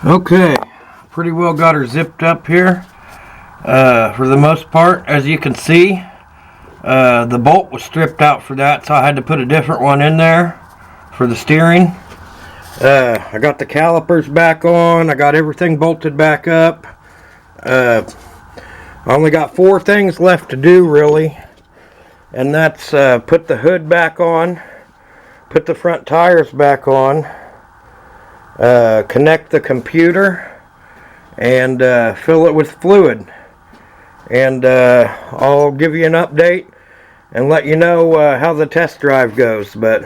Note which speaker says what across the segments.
Speaker 1: Okay, pretty well got her zipped up here for the most part. As you can see, the bolt was stripped out for that, so I had to put a different one in there for the steering. I got the calipers back on. I got everything bolted back up. I only got 4 things left to do really, and that's put the hood back on, put the front tires back on, connect the computer, and fill it with fluid. And I'll give you an update and let you know how the test drive goes. But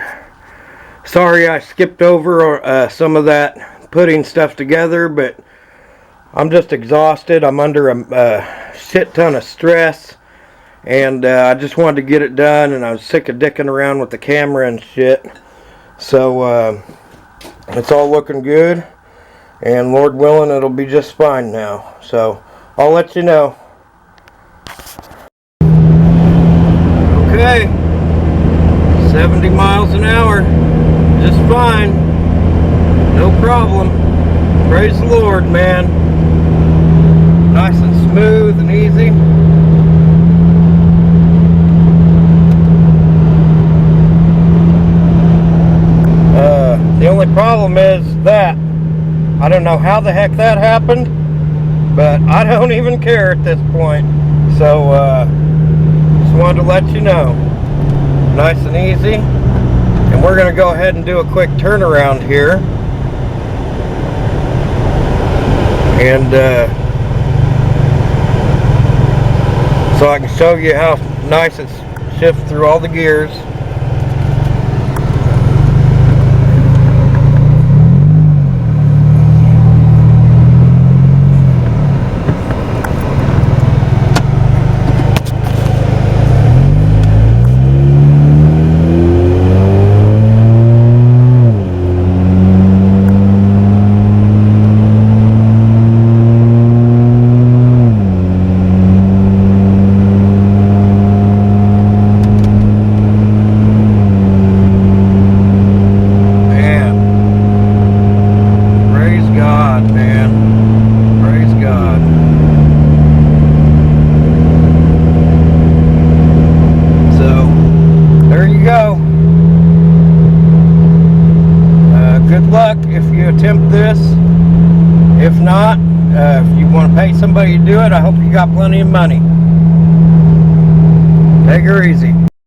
Speaker 1: sorry I skipped over some of that putting stuff together, but I'm just exhausted. I'm under a shit ton of stress, and I just wanted to get it done, and I was sick of dicking around with the camera and shit. So it's all looking good, and Lord willing, it'll be just fine now. So I'll let you know. Okay, 70 miles an hour, just fine, no problem. Praise the Lord, man. Nice and smooth and easy. The only problem is that I don't know how the heck that happened, but I don't even care at this point. So just wanted to let you know. Nice and easy. And we're going to go ahead and do a quick turnaround here. And so I can show you how nice it shifts through all the gears. Good luck if you attempt this. If not, if you want to pay somebody to do it, I hope you got plenty of money. Take her easy.